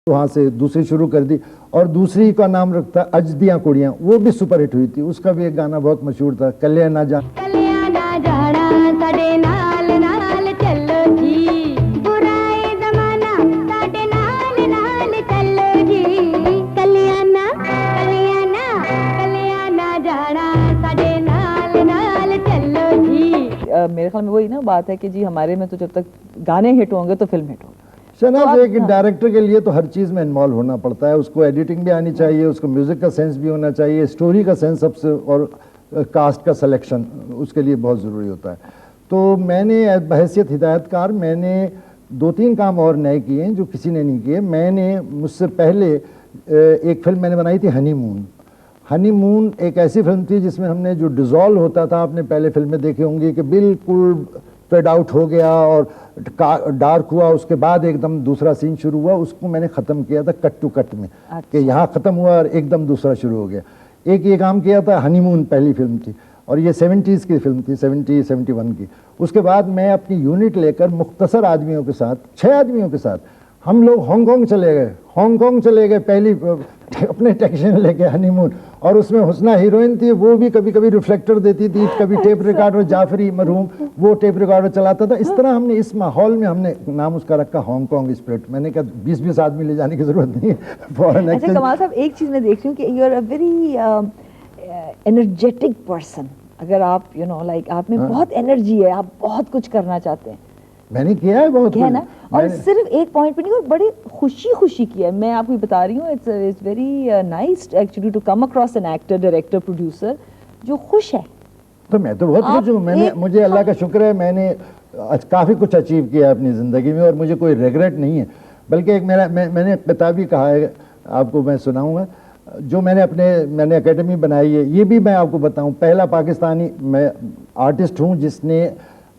वहाँ से दूसरी शुरू कर दी, और दूसरी का नाम रखता अजदियाँ कुड़ियाँ, वो भी सुपर हिट हुई थी। उसका भी एक गाना बहुत मशहूर था, कल्याण ना जा मेरे ख्याल में वही ना बात है कि जी हमारे में तो जब तक गाने हिट होंगे तो फिल्म हिट होगी। शहनाज, एक डायरेक्टर के लिए तो हर चीज़ में इन्वॉल्व होना पड़ता है। उसको एडिटिंग भी आनी चाहिए, उसको म्यूज़िक का सेंस भी होना चाहिए, स्टोरी का सेंस सबसे, और कास्ट का सिलेक्शन उसके लिए बहुत ज़रूरी होता है। तो मैंने बहैसियत हिदायतकार मैंने 2-3 काम और नए किए हैं जो किसी ने नहीं किए। मैंने मुझसे पहले एक फिल्म मैंने बनाई थी हनीमून। हनीमून एक ऐसी फिल्म थी जिसमें हमने जो डिज़ोल्व होता था, आपने पहले फिल्में देखी होंगी कि बिल्कुल फेड आउट हो गया और डार्क हुआ, उसके बाद एकदम दूसरा सीन शुरू हुआ, उसको मैंने ख़त्म किया था कट टू कट में। अच्छा। कि यहाँ ख़त्म हुआ और एकदम दूसरा शुरू हो गया। एक ये काम किया था, हनीमून पहली फिल्म थी, और ये 70s की फिल्म थी, 70-71 की। उसके बाद मैं अपनी यूनिट लेकर मुख्तसर आदमियों के साथ, 6 आदमियों के साथ हम लोग हांगकांग चले गए पहली अपने टेक्नीशियन लेके हनीमून। और उसमें हुस्ना हीरोइन थी, वो भी कभी कभी रिफ्लेक्टर देती थी, कभी टेप रिकॉर्डर, जाफरी मरहूम वो टेप रिकॉर्डर चलाता था। इस तरह हमने इस माहौल में हमने नाम उसका रखा हांगकांग स्पिरिट। मैंने कहा 20-20 आदमी ले जाने की जरूरत नहीं है फॉरेन एक्सचेंज। कमाल साहब, एक चीज़ मैं देख रही हूँ कि you are a very energetic person. अगर आप लाइक आप में बहुत एनर्जी है, आप बहुत कुछ करना चाहते हैं। मैंने किया है बहुत, है ना, और सिर्फ एक पॉइंट पे नहीं, और बड़ी खुशी किया है। मैं आपको बता रही हूँ, it's very nice actually to come across an actor, director, producer जो खुश है। तो मैं तो बहुत खुश हूँ। मुझे अल्लाह का शुक्र है, मैंने काफ़ी कुछ अचीव किया है अपनी ज़िंदगी में, और मुझे कोई रिग्रेट नहीं है। बल्कि एक मैंने किताबी कहा है, आपको मैं सुनाऊँगा, जो मैंने एकेडमी बनाई है। ये भी मैं आपको बताऊँ, पहला पाकिस्तानी मैं आर्टिस्ट हूँ जिसने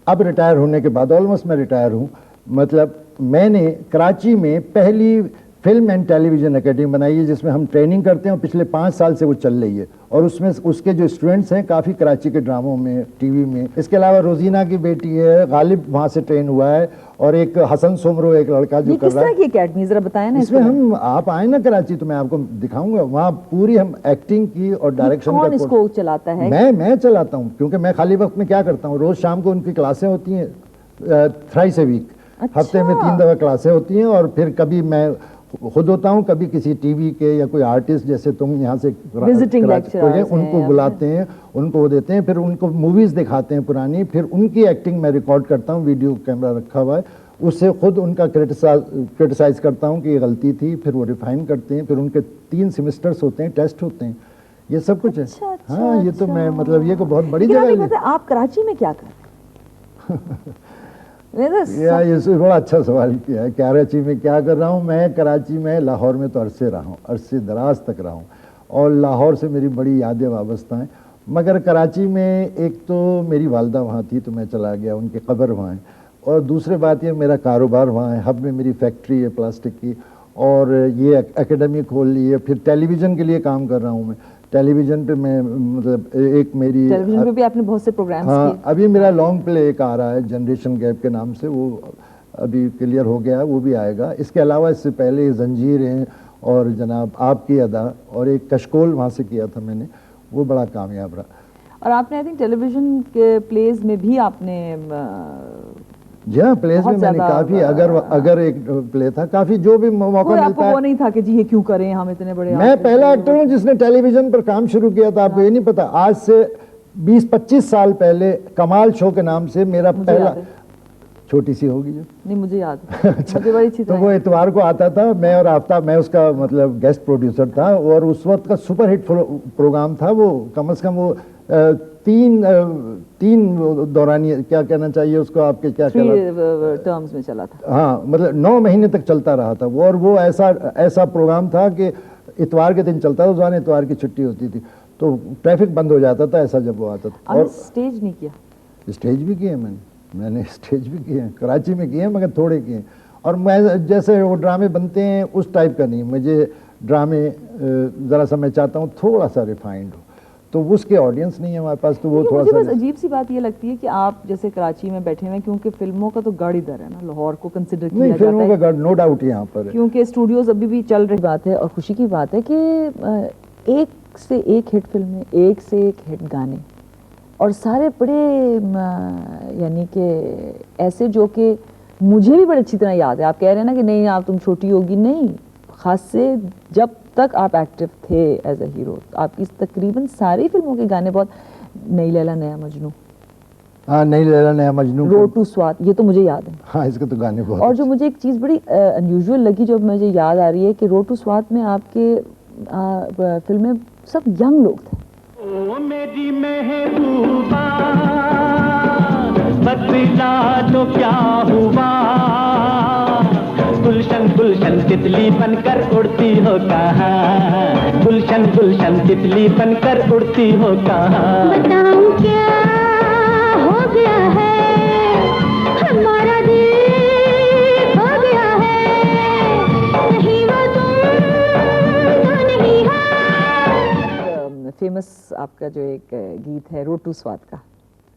अब रिटायर होने के बाद, ऑलमोस्ट मैं रिटायर हूँ, मतलब मैंने कराची में पहली फिल्म एंड टेलीविज़न एकेडमी बनाई है जिसमें हम ट्रेनिंग करते हैं, और पिछले 5 साल से वो चल रही है। और उसमें उसके जो स्टूडेंट्स हैं काफ़ी कराची के ड्रामों में, टीवी में। इसके अलावा रोजीना की बेटी है, गालिब वहाँ से ट्रेन हुआ है, और एक हसन सोमरो एक लड़का जो कर रहा है। किस तरह की एकेडमी जरा बताएं ना। इसमें हम, आप आए ना कराची तो मैं आपको दिखाऊंगा, वहाँ पूरी हम एक्टिंग की और डायरेक्शन का। कौन इसको चलाता है? मैं चलाता हूँ, क्योंकि मैं खाली वक्त में क्या करता हूँ, रोज़ शाम को उनकी क्लासें होती हैं, थ्राइस ए वीक। अच्छा। हफ्ते में 3 दफ़ा क्लासें होती हैं, और फिर कभी मैं खुद होता हूँ, कभी किसी टीवी के या कोई आर्टिस्ट जैसे तुम यहाँ से विजिटिंग लेक्चरर्स उनको बुलाते हैं, उनको वो देते हैं, फिर उनको मूवीज़ दिखाते हैं पुरानी, फिर उनकी एक्टिंग मैं रिकॉर्ड करता हूँ, वीडियो कैमरा रखा हुआ है, उससे खुद उनका क्रिटिसाइज करता हूँ कि ये गलती थी, फिर वो रिफाइन करते हैं, फिर उनके 3 सेमेस्टर्स होते हैं, टेस्ट होते हैं, ये सब कुछ है। अच्छा, हाँ, ये तो मैं मतलब ये को बहुत बड़ी जगह। आप कराची में क्या कर ये बड़ा अच्छा सवाल किया है, कराची में क्या कर रहा हूँ। मैं कराची में, लाहौर में तो अरसे रहा हूँ, अरसे दराज तक रहा हूँ, और लाहौर से मेरी बड़ी यादें वाबस्ता हैं। मगर कराची में एक तो मेरी वालदा वहाँ थी तो मैं चला गया, उनकी कब्र वहाँ है, और दूसरी बात ये मेरा कारोबार वहाँ है, हब में मेरी फैक्ट्री है प्लास्टिक की, और ये एकेडमी खोल ली है। फिर टेलीविज़न के लिए काम कर रहा हूँ मैं, टेलीविज़न पे मैं मतलब एक मेरी टेलीविज़न पे भी आपने बहुत से प्रोग्राम्स किए। अभी मेरा लॉन्ग प्ले एक आ रहा है जनरेशन गैप के नाम से, वो अभी क्लियर हो गया है, वो भी आएगा। इसके अलावा इससे पहले जंजीर हैं, और जनाब आपकी अदा, और एक कशकोल वहाँ से किया था मैंने, वो बड़ा कामयाब रहा। और आपने आई थिंक टेलीविज़न के प्लेज में भी आपने जी हाँ, प्लेस में मैंने काफ़ी, अगर एक प्ले था, काफ़ी जो भी मौका मिलता है। वो नहीं था कि जी ये क्यों करें हम इतने बड़े। मैं पहला एक्टर हूँ जिसने टेलीविज़न पर काम शुरू किया था, आपको ये नहीं पता। आज से 20-25 साल पहले कमाल शो के नाम से मेरा पहला, छोटी सी होगी जो, नहीं मुझे याद है। अच्छा। मुझे बड़ी अच्छी तो वो इतवार को आता था, मैं और आफ्ताब, मैं उसका मतलब गेस्ट प्रोड्यूसर था, और उस वक्त का सुपर हिट प्रोग्राम था वो। कम से कम वो तीन दौरानी, क्या कहना चाहिए उसको, आपके क्या टर्म्स में चला था। हाँ, मतलब 9 महीने तक चलता रहा था वो। और वो ऐसा प्रोग्राम था कि इतवार के दिन चलता था, उस इतवार की छुट्टी होती थी, तो ट्रैफिक बंद हो जाता था ऐसा जब वो आता था। और स्टेज नहीं किया? स्टेज भी किए मैंने स्टेज भी किए हैं, कराची में किए हैं, मगर थोड़े किए हैं। और मैं जैसे वो ड्रामे बनते हैं उस टाइप का नहीं, मुझे ड्रामे ज़रा सा मैं चाहता हूँ थोड़ा सा रिफाइंड हो। तो उसके ऑडियंस नहीं है हमारे पास, तो वो लेकिन थोड़ा मुझे बस सा अजीब सी बात ये लगती है कि आप जैसे कराची में बैठे हुए हैं, क्योंकि फिल्मों का तो गढ़ इधर है ना, लाहौर को कंसिडर किया नहीं, जाता फिल्मों है का नो डाउट यहाँ पर है। क्योंकि स्टूडियोज अभी भी चल रही बात है। और खुशी की बात है कि एक से एक हिट फिल्में, एक से एक हिट गाने, और सारे बड़े यानी कि ऐसे जो कि मुझे भी बड़ी अच्छी तरह याद है। आप कह रहे हैं ना कि नहीं आप तुम छोटी होगी, नहीं, खास से जब तक आप एक्टिव थे एज अ हीरो, आपकी तकरीबन सारी फिल्मों के गाने बहुत, नई लैला नया मजनू, हाँ, नई लैला नया मजनू, रोड टू स्वाद, ये तो मुझे याद है। हाँ, इसके तो गाने बहुत और जो मुझे एक चीज़ बड़ी अनयूजुअल लगी जो मुझे याद आ रही है कि रोड टू स्वाद में आपके फिल्में सब यंग लोग थे। ओ मेरी महबूबा बदला तो क्या हुआ, गुलशन गुलशन तितली बनकर उड़ती हो कहाँ, गुलशन गुलशन तितली बनकर उड़ती हो कहाँ। बताऊं क्या हो गया है, हमारा दिल खो गया है, नहीं वो तुम तो नहीं हो। फेमस आपका जो एक गीत है रोड टू स्वाद का,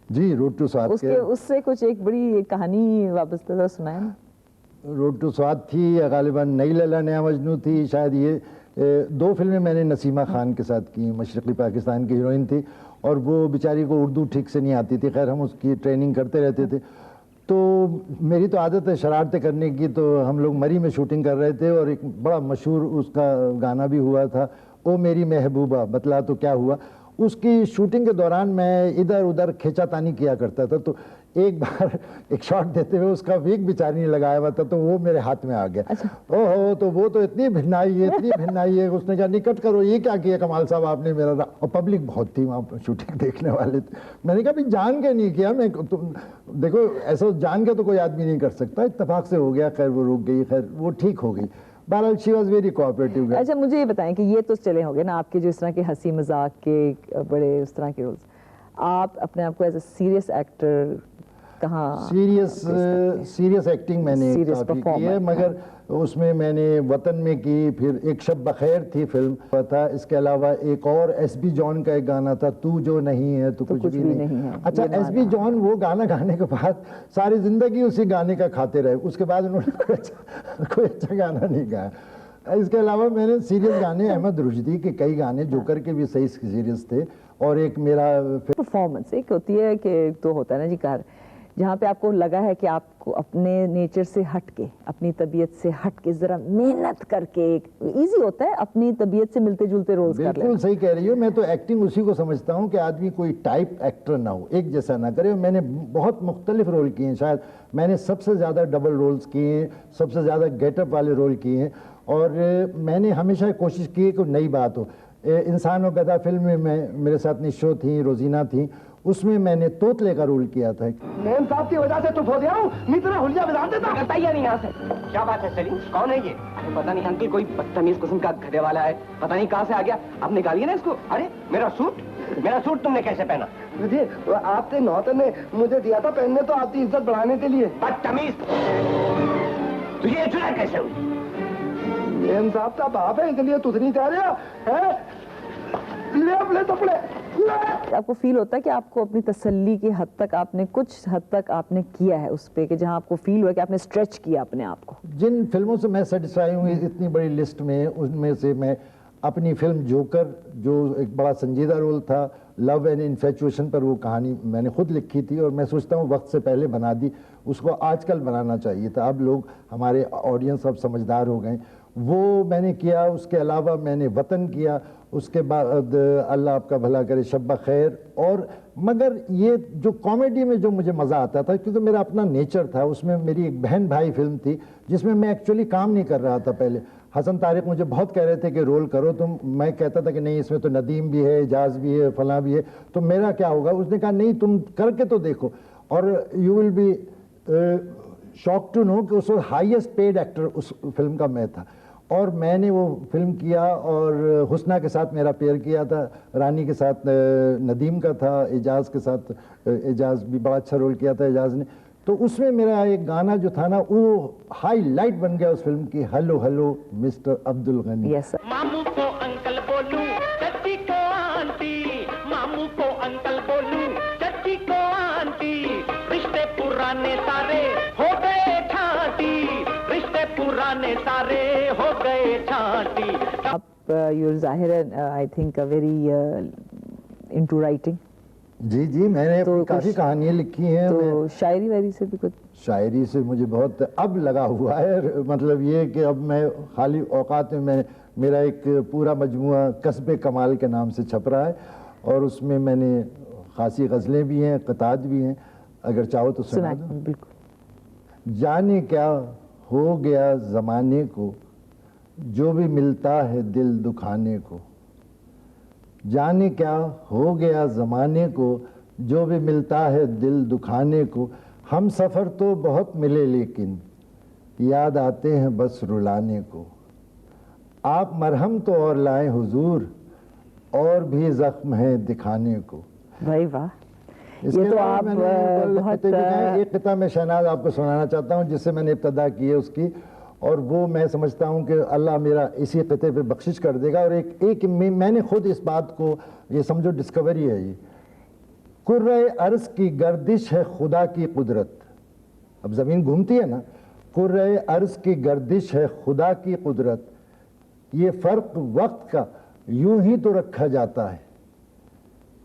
जी, रोड टू स्वाद उसके के, उससे कुछ एक बड़ी कहानी वाबस्ता था, सुनाए ना। रोड टू स्वाद थी या गालिबा नई लैला नया मजनू थी, शायद ये दो फिल्में मैंने नसीमा खान के साथ की, मशरक़ी पाकिस्तान की हीरोइन थी, और वो बेचारी को उर्दू ठीक से नहीं आती थी, खैर हम उसकी ट्रेनिंग करते रहते थे। तो मेरी तो आदत है शरारतें करने की, तो हम लोग मरी में शूटिंग कर रहे थे और एक बड़ा मशहूर उसका गाना भी हुआ था, ओ मेरी महबूबा बतला तो क्या हुआ। उसकी शूटिंग के दौरान मैं इधर उधर खींचातानी किया करता था, तो एक बार एक शॉट देते हुए उसका विग बेचारी ने लगाया हुआ था, तो वो मेरे हाथ में आ गया। ओहो, तो वो तो इतनी भिन्नाई है, इतनी भिन्नाई है, उसने कहा निकट करो, ये क्या किया कमाल साहब आपने मेरा। और पब्लिक बहुत थी वहाँ पर, शूटिंग देखने वाले थे। मैंने कहा भाई जान के नहीं किया मैं, तुम देखो ऐसा जान के तो कोई आदमी नहीं कर सकता, इत्तेफाक से हो गया, खैर वो रुक गई, खैर वो ठीक हो गई। बहरहाल शी वॉज वेरी कोऑपरेटिव। अच्छा मुझे ये बताएं कि ये तो चले होंगे ना आपके जो इस तरह के हंसी मजाक के बड़े उस तरह के रोल्स, आप अपने आप को एज ए सीरियस एक्टर कहाँ? सीरियस एक्टिंग मैंने Serious काफ़ी की performer, है, मगर उसमें मैंने वतन में की, फिर एक शब बखैर थी फिल्म था, इसके अलावा एक और एसबी जॉन का एक गाना था, तू जो नहीं है तो कुछ भी नहीं है। अच्छा, ये एसबी जॉन वो गाना गाने के बाद सारी जिंदगी उसी गाने का खाते रहे, उसके बाद उन्होंने कोई अच्छा गाना नहीं गाया। इसके अलावा मैंने सीरियस गाने, अहमद रुश्दी के कई गाने, जोकर के भी सही सीरियस थे, और एक मेरा परफॉर्मेंस एक होती है कि तो होता है ना जी कार, जहाँ पे आपको लगा है कि आपको अपने नेचर से हट के, अपनी तबीयत से हट के जरा मेहनत करके, एक इजी होता है अपनी तबीयत से मिलते जुलते रोल्स कर लेना। बिल्कुल सही कह रही हो। मैं तो एक्टिंग उसी को समझता हूँ कि आदमी कोई टाइप एक्टर ना हो, एक जैसा ना करे। मैंने बहुत मुख्तलिफ रोल किए हैं, शायद मैंने सबसे ज़्यादा डबल रोल्स किए हैं, सबसे ज़्यादा गेटअप वाले रोल किए हैं, और मैंने हमेशा कोशिश की है कि नई बात हो। इंसान और गधा फिल्म में मेरे साथ निशो थी, रोजीना थी, उसमें मैंने तोतले का रोल किया था। मेम साहब की वजह से तो हो गया हूँ, मैं इतना हुलिया बजा देता। बताइए नहीं यहाँ से। क्या बात है सलीम, कौन है ये? अरे पता नहीं अंकल, कोई बदतमीज किस्म का गधे वाला है, पता नहीं कहाँ से आ गया। अब निकालिए ना इसको। अरे मेरा सूट तुमने कैसे पहना? मुझे आपके नौतर ने मुझे दिया था पहनने, तो आपकी इज्जत बढ़ाने के लिए। बदतमीज, तुझे ये चुनाव कैसे हुई? मेम साहब का बाप है, इसलिए तुझ नहीं कह रहा है। ले अपने कपड़े। आपको फील होता है कि आपको अपनी तसल्ली की हद तक आपने कुछ हद तक आपने किया है उस पे, कि जहां आपको फील हुआ कि आपने स्ट्रेच किया अपने आप को? जिन फिल्मों से मैं सेटिस्फाई हूँ इतनी बड़ी लिस्ट में, उनमें से मैं अपनी फिल्म जोकर, जो एक बड़ा संजीदा रोल था, लव एंड इन्फेचुएशन पर, वो कहानी मैंने खुद लिखी थी और मैं सोचता हूँ वक्त से पहले बना दी, उसको आजकल बनाना चाहिए था। अब लोग, हमारे ऑडियंस अब समझदार हो गए, वो मैंने किया। उसके अलावा मैंने वतन किया, उसके बाद अल्लाह आपका भला करे, शब खैर। और मगर ये जो कॉमेडी में जो मुझे मज़ा आता था, क्योंकि मेरा अपना नेचर था, उसमें मेरी एक बहन भाई फिल्म थी जिसमें मैं एक्चुअली काम नहीं कर रहा था पहले। हसन तारिक मुझे बहुत कह रहे थे कि रोल करो तुम, मैं कहता था कि नहीं, इसमें तो नदीम भी है, एजाज भी है, फलां भी है, तो मेरा क्या होगा। उसने कहा नहीं, तुम करके तो देखो, और you will be shock to know कि उस हाईएस्ट पेड एक्टर उस फिल्म का मैं था। और मैंने वो फिल्म किया, और हुस्ना के साथ मेरा पेयर किया था, रानी के साथ नदीम का था, एजाज के साथ, एजाज भी बड़ा अच्छा रोल किया था एजाज ने। तो उसमें मेरा एक गाना जो था ना, वो हाईलाइट बन गया उस फिल्म की, hello hello mister Abdul Gani. Yes sir. मामू को अंकल बोलूं, चाची को आंटी, गाने सारे हो गए छांटी। आप you're ज़ाहिर है I think very into writing, जी जी, मैंने तो काफ़ी कुछ- कहानियाँ लिखी हैं। तो शायरी वायरी से भी कुछ शायरी से मुझे बहुत अब लगा हुआ है, मतलब ये कि अब मैं खाली औकात में मेरा एक पूरा मजमुआ कस्बे कमाल के नाम से छप रहा है और उसमें मैंने खासी गज़लें भी हैं, क़तात भी हैं, अगर चाहो तो सुना सुना दूं। बिल्कुल। जाने क्या हो गया ज़माने को, जो भी मिलता है दिल दुखाने को। जाने क्या हो गया ज़माने को, जो भी मिलता है दिल दुखाने को। हम सफ़र तो बहुत मिले लेकिन याद आते हैं बस रुलाने को। आप मरहम तो और लाएं हुजूर, और भी ज़ख्म है दिखाने को। भाई वाह, इसके ये तो अलावा आप मैंने बहुत खत्ते भी गाए। एक किताब मैं शहनाज आपको सुनाना चाहता हूँ जिससे मैंने इब्तदा की है उसकी, और वो मैं समझता हूँ कि अल्लाह मेरा इसी क़िते पे बख्शिश कर देगा। और एक मैंने खुद इस बात को, ये समझो डिस्कवरी है ये। कुर्रे अर्ज़ की गर्दिश है खुदा की कुदरत। अब ज़मीन घूमती है ना, कुर्रे अर्ज़ की गर्दिश है खुदा की कुदरत। ये फ़र्क वक्त का यूं ही तो रखा जाता है,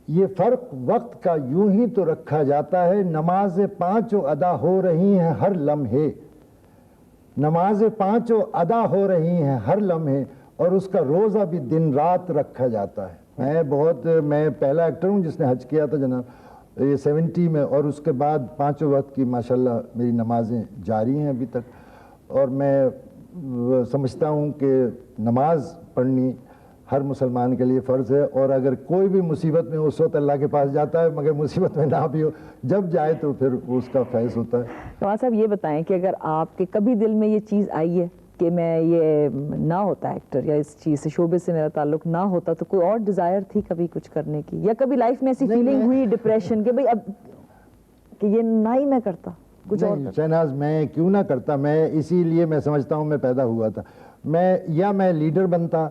ये फ़र्क वक्त का यूं ही तो रखा जाता है। नमाज़ें पाँचों अदा हो रही हैं हर लम्हे, नमाज़ें पाँचों अदा हो रही हैं हर लम्हे, और उसका रोज़ा भी दिन रात रखा जाता है। मैं पहला एक्टर हूँ जिसने हज किया था जनाब, ये 70 में, और उसके बाद पाँचों वक्त की माशाल्लाह मेरी नमाज़ें जारी हैं अभी तक। और मैं समझता हूँ कि नमाज पढ़नी हर मुसलमान के लिए फ़र्ज़ है, और अगर कोई भी मुसीबत में उस वक्त अल्लाह के पास जाता है, मगर मुसीबत में ना भी हो, जब जाए तो फिर उसका फैज़ होता है। नवाज साहब ये बताएं कि अगर आपके कभी दिल में ये चीज़ आई है कि मैं ये ना होता एक्टर, या इस चीज़ से शोबे से मेरा ताल्लुक ना होता, तो कोई और डिज़ायर थी कभी कुछ करने की, या कभी लाइफ में ऐसी फीलिंग हुई डिप्रेशन के भाई अब कि ये ना ही मैं करता कुछ और नहीं शहनाज, मैं क्यों ना करता। मैं इसीलिए मैं समझता हूँ मैं पैदा हुआ था। मैं लीडर बनता।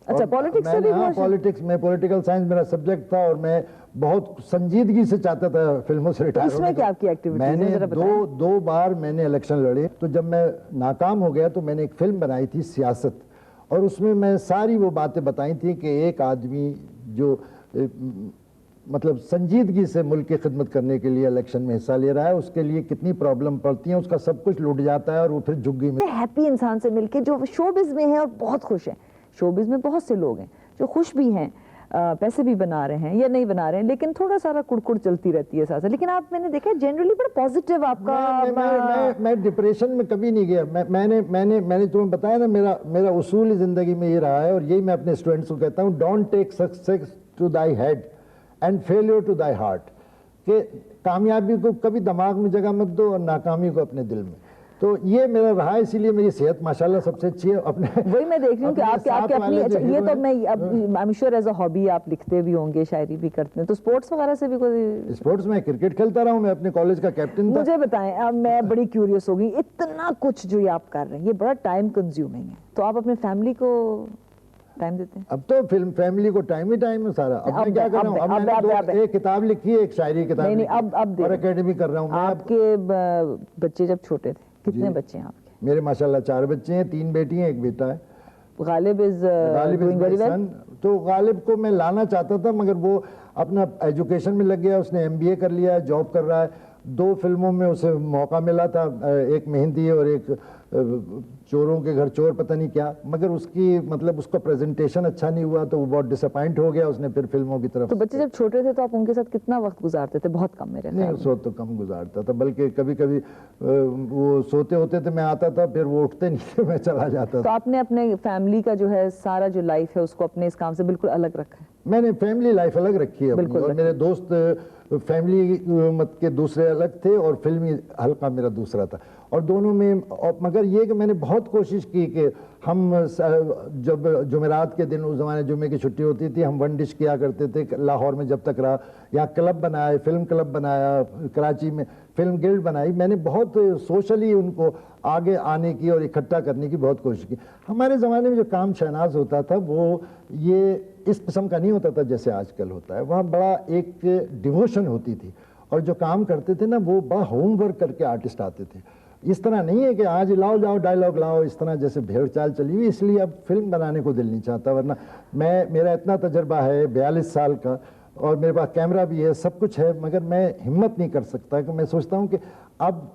अच्छा, पॉलिटिक्स से भी हाँ, पॉलिटिक्स में पॉलिटिकल साइंस मेरा सब्जेक्ट था, और मैं बहुत संजीदगी से चाहता था फिल्मों से रिटायर उसमें क्या आपकी एक्टिविटीज है, मैंने जरा बताएं। दो बार मैंने इलेक्शन लड़े, तो जब मैं नाकाम हो गया तो मैंने एक फिल्म बनाई थी सियासत, और उसमें मैं सारी वो बातें बताई थी कि एक आदमी जो मतलब संजीदगी से मुल्क की खिदमत करने के लिए इलेक्शन में हिस्सा ले रहा है, उसके लिए कितनी प्रॉब्लम पड़ती है, उसका सब कुछ लुट जाता है और वो फिर झुग्गी में। हैप्पी इंसान से मिलके जो शोबिज में है और बहुत खुश हैं। शोबिज में बहुत से लोग हैं जो खुश भी हैं, पैसे भी बना रहे हैं या नहीं बना रहे हैं, लेकिन थोड़ा सारा कुड़कुड़ चलती रहती है साथ। लेकिन आप, मैंने देखा जनरली बड़ा पॉजिटिव आपका। मैं डिप्रेशन में कभी नहीं गया। मैंने तुम्हें बताया ना, मेरा उसूल जिंदगी में ये रहा है, और यही मैं अपने स्टूडेंट्स को कहता हूँ, don't take success to thy head and failure to thy heart. कि कामयाबी को कभी दिमाग में जगह मत दो और नाकामी को अपने दिल में। तो ये मेरा रहा है, इसीलिए मेरी सेहत माशाल्लाह सबसे अच्छी है। अपने वही मैं देख रही हूँ कि आपके अपनी, अच्छा ये तो मैं अब I am sure as a hobby आप लिखते भी होंगे, शायरी भी करते हैं, तो स्पोर्ट्स वगैरह से भी कोई? स्पोर्ट्स में क्रिकेट खेलता रहा हूँ, मैं अपने कॉलेज का कैप्टन था। मुझे बताएं, अब मैं बड़ी क्यूरियस हो गई, इतना कुछ जो ये आप कर रहे हैं ये बड़ा टाइम कंज्यूमिंग है, तो आप अपने फैमिली को टाइम देते हैं? अब तो फिल्म फैमिली को टाइम ही टाइम है सारा। अब मैं क्या कर रहा हूँ, अब मैंने एक किताब लिखी है, एक शायरी किताब नहीं, अब और एकेडमी कर रहा हूँ। आपके बच्चे जब छोटे थे, कितने बच्चे हैं आपके? मेरे माशाल्लाह 4 बच्चे हैं, 3 बेटी हैं, 1 बेटा है। Ghalib is doing very well. तो गालिब को मैं लाना चाहता था, मगर वो अपना एजुकेशन में लग गया, उसने MBA कर लिया है, जॉब कर रहा है। 2 फिल्मों में उसे मौका मिला था, एक मेहंदी और एक चोरों के घर चोर, पता नहीं क्या, मगर उसकी मतलब उसका प्रेजेंटेशन अच्छा नहीं हुआ, तो वो बहुत डिसअपॉइंट हो गया, उसने फिर फिल्मों की तरफ। तो बच्चे जब छोटे थे तो आप उनके साथ कितना वक्त गुजारते थे? बहुत कम मेरे ख्याल में। नहीं, उस वक्त तो कम गुजारता था, बल्कि कभी कभी वो सोते होते थे, मैं आता था, फिर वो उठते नहीं थे, मैं चला जाता तो था। आपने अपने फैमिली का जो है सारा जो लाइफ है उसको अपने इस काम से बिल्कुल अलग रखा है? मैंने फैमिली लाइफ अलग रखी है अपनी, और मेरे दोस्त फैमिली मत के दूसरे अलग थे और फिल्मी हल्का मेरा दूसरा था, और दोनों में। मगर ये कि मैंने बहुत कोशिश की कि हम जब जुमेरात के दिन, उस ज़माने जुमे की छुट्टी होती थी, हम 1 डिश किया करते थे लाहौर में जब तक रहा, यहाँ क्लब बनाए, फिल्म क्लब बनाया, कराची में फिल्म गिल्ड बनाई। मैंने बहुत सोशली उनको आगे आने की और इकट्ठा करने की बहुत कोशिश की। हमारे ज़माने में जो काम शहनाज होता था वो ये इस किस्म का नहीं होता था जैसे आजकल होता है। वहाँ बड़ा एक डिवोशन होती थी, और जो काम करते थे ना वो बड़ा होमवर्क करके आर्टिस्ट आते थे। इस तरह नहीं है कि आज लाओ जाओ डायलॉग लाओ, इस तरह जैसे भेड़ चाल चली हुई, इसलिए अब फिल्म बनाने को दिल नहीं चाहता। वरना मेरा इतना तजर्बा है 42 साल का, और मेरे पास कैमरा भी है, सब कुछ है, मगर मैं हिम्मत नहीं कर सकता कि मैं सोचता हूँ कि अब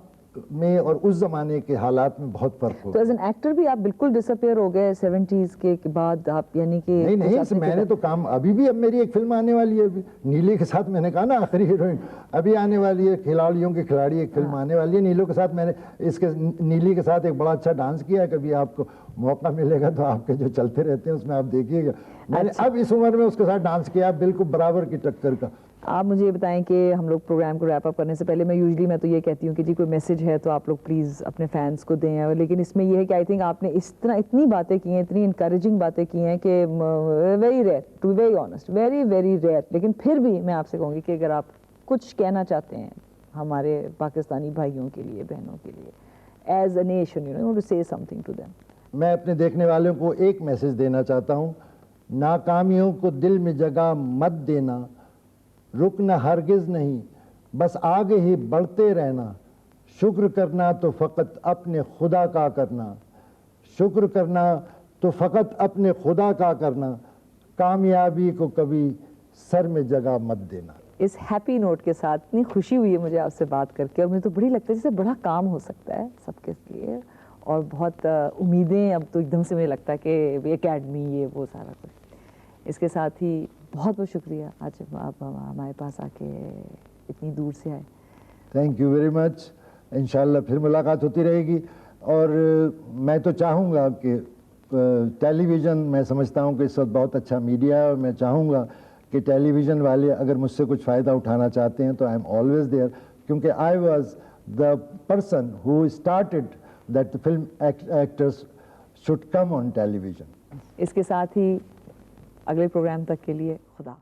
में और उस जमाने के हालात में बहुत फर्क हो। तो एज एन एक्टर भी आप बिल्कुल डिसअपियर हो गए 70s के बाद, आप यानी कि नहीं, मैंने तो काम, अभी भी अब मेरी एक फिल्म आने वाली है, अभी नीली के साथ, मैंने कहा ना आखिरी हीरोइन अभी आने वाली है, खिलाड़ियों की खिलाड़ी एक फिल्म आने वाली है नीलों के साथ। मैंने इसके नीली के साथ एक बड़ा अच्छा डांस किया है, कभी आपको मौका मिलेगा तो आपके जो चलते रहते हैं उसमें आप देखिएगा, मैंने अब इस उम्र में उसके साथ डांस किया, बिल्कुल बराबर की टक्कर का। आप मुझे ये बताएं कि हम लोग प्रोग्राम को रैप अप करने से पहले मैं तो ये कहती हूँ कि जी कोई मैसेज है तो आप लोग प्लीज़ अपने फैंस को दें, लेकिन इसमें ये है कि आई थिंक आपने इतनी बातें की हैं, इतनी इंकरेजिंग बातें की हैं कि very rare, to be very honest, very very rare, लेकिन फिर भी मैं आपसे कहूँगी कि अगर आप कुछ कहना चाहते हैं हमारे पाकिस्तानी भाइयों के लिए, बहनों के लिए, as a nation, you know, to say something to them. मैं अपने देखने वालों को एक मैसेज देना चाहता हूँ, नाकामियों को दिल में जगह मत देना, रुकना हरगिज़ नहीं, बस आगे ही बढ़ते रहना, शुक्र करना तो फ़कत अपने खुदा का करना, शुक्र करना तो फ़कत अपने खुदा का करना, कामयाबी को कभी सर में जगह मत देना। इस हैप्पी नोट के साथ इतनी खुशी हुई है मुझे आपसे बात करके, और मुझे तो बड़ी लगता है जैसे बड़ा काम हो सकता है सबके लिए, और बहुत उम्मीदें अब तो एकदम से मुझे लगता है कि एकेडमी ये वो सारा कुछ। इसके साथ ही बहुत बहुत शुक्रिया आज आप हमारे पास आके इतनी दूर से आए। थैंक यू वेरी मच, इंशाल्लाह फिर मुलाकात होती रहेगी। और मैं तो चाहूँगा कि टेलीविज़न, मैं समझता हूँ कि इस वक्त बहुत अच्छा मीडिया है, और मैं चाहूँगा कि टेलीविज़न वाले अगर मुझसे कुछ फ़ायदा उठाना चाहते हैं तो आई एम ऑलवेज देयर, क्योंकि I was the person who started that the film actors should come on television. इसके साथ ही अगले प्रोग्राम तक के लिए खुदा।